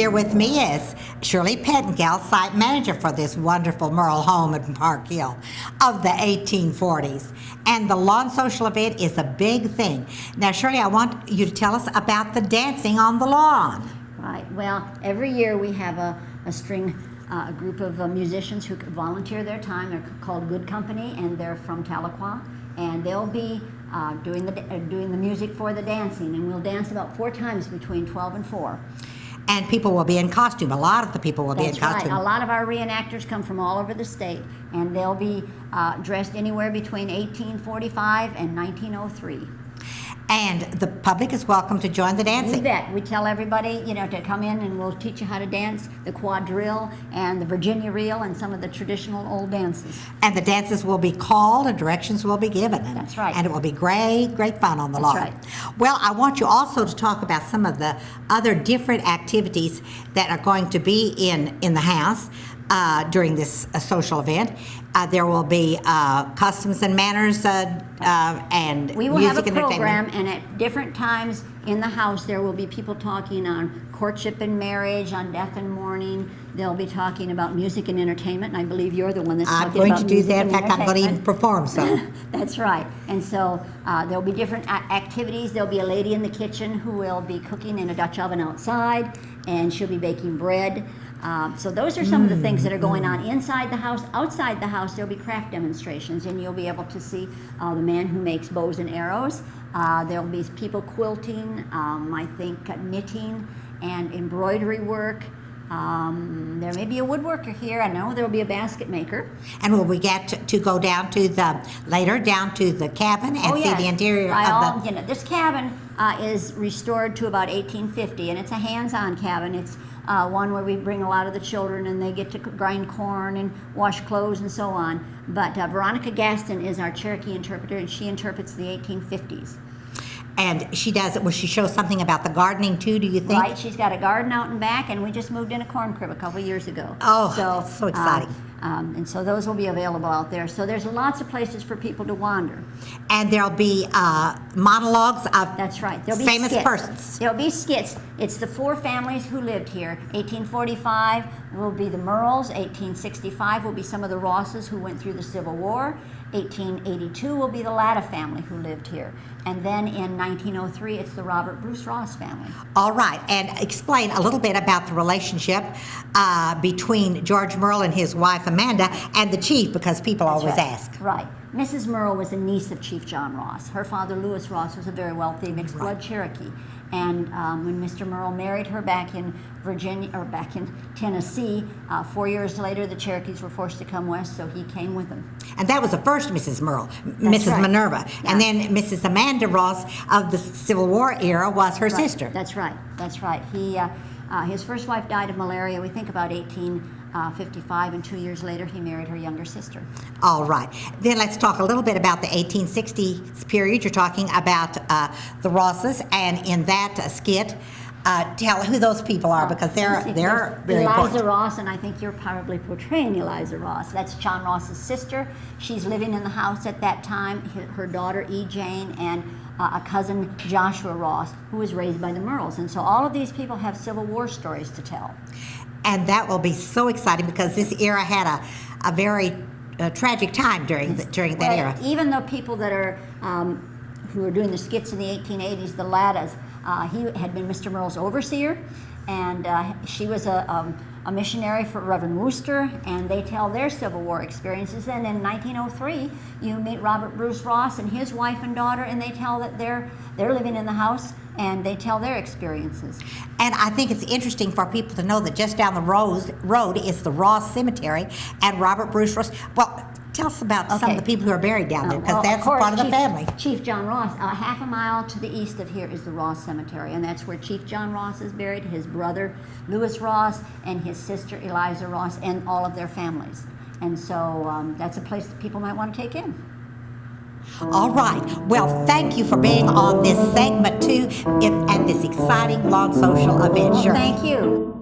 here with me is Shirley Pettengill, site manager for this wonderful Murrell home in Park Hill of the 1840s. And the lawn social event is a big thing. Now, Shirley, I want you to tell us about the dancing on the lawn. Right. Well, every year we have a group of musicians who volunteer their time. They're called Good Company, and they're from Tahlequah, and they'll be doing the music for the dancing, and we'll dance about 4 times between 12 and 4. And people will be in costume. A lot of the people will be in costume. Right. A lot of our reenactors come from all over the state, and they'll be dressed anywhere between 1845 and 1903. And the public is welcome to join the dancing. You bet. We tell everybody, to come in, and we'll teach you how to dance the quadrille and the Virginia reel and some of the traditional old dances. And the dances will be called and directions will be given. That's right. And it will be great, great fun on the lawn. That's right. Well, I want you also to talk about some of the other different activities that are going to be in the house during this social event. There will be customs and manners and we will music have a and program, and at different times in the house there will be people talking on courtship and marriage, on death and mourning. They'll be talking about music and entertainment, and I believe you're the one that's talking about music and entertainment. I'm going to do that. In fact, I'm going to even perform some. That's right. And so there'll be different activities. There'll be a lady in the kitchen who will be cooking in a Dutch oven outside, and she'll be baking bread. So those are some of the things that are going on inside the house. Outside the house, there'll be craft demonstrations, and you'll be able to see the man who makes bows and arrows. There'll be people quilting, I think knitting and embroidery work. There may be a woodworker here. I know there'll be a basket maker. And will we get to go down to the cabin and see the interior of the... This cabin is restored to about 1850, and it's a hands-on cabin. It's one where we bring a lot of the children, and they get to grind corn and wash clothes and so on. But Veronica Gaston is our Cherokee interpreter, and she interprets the 1850s. And she does it. Will she show something about the gardening too, do you think? Right. She's got a garden out and back, and we just moved in a corn crib a couple years ago. Oh, so exciting. And so those will be available out there. So there's lots of places for people to wander. And there'll be monologues of That's right. There'll be famous skits. persons. There'll be skits. It's the 4 families who lived here. 1845 will be the Murrells. 1865 will be some of the Rosses who went through the Civil War. 1882 will be the Latta family who lived here. And then in 1903, it's the Robert Bruce Ross family. All right. And explain a little bit about the relationship between George Murrell and his wife Amanda and the chief, because people always ask. Right. Mrs. Murrell was a niece of Chief John Ross. Her father, Lewis Ross, was a very wealthy mixed-blood Cherokee. And when Mr. Murrell married her back in Tennessee, 4 years later, the Cherokees were forced to come west, so he came with them. And that was the first Mrs. Murrell, Mrs. right. Minerva. Yeah. And then Mrs. Amanda Ross of the Civil War era was her sister. That's right. That's right. His first wife died of malaria, we think about 1855, and 2 years later he married her younger sister. All right. Then let's talk a little bit about the 1860s period. You're talking about the Rosses, and in that skit, tell who those people are, because they're very important. Eliza Ross, and I think you're probably portraying Eliza Ross. That's John Ross's sister. She's living in the house at that time. Her daughter E. Jane and a cousin Joshua Ross, who was raised by the Murrells. And so all of these people have Civil War stories to tell. And that will be so exciting, because this era had a very tragic time during that era. Even though people that are who were doing the skits in the 1880s, the Lattas, he had been Mr. Murrell's overseer, and she was a missionary for Reverend Wooster, and they tell their Civil War experiences. And in 1903, you meet Robert Bruce Ross and his wife and daughter, and they tell that they're living in the house, and they tell their experiences. And I think it's interesting for people to know that just down the road is the Ross Cemetery, and Robert Bruce Ross. Well, tell us about some of the people who are buried down there, because that's part of the family. Chief John Ross, half a mile to the east of here is the Ross Cemetery, and that's where Chief John Ross is buried, his brother Lewis Ross, and his sister Eliza Ross, and all of their families. And so that's a place that people might want to take in. All right. Well, thank you for being on this segment too, and this exciting lawn social event. Well, thank you.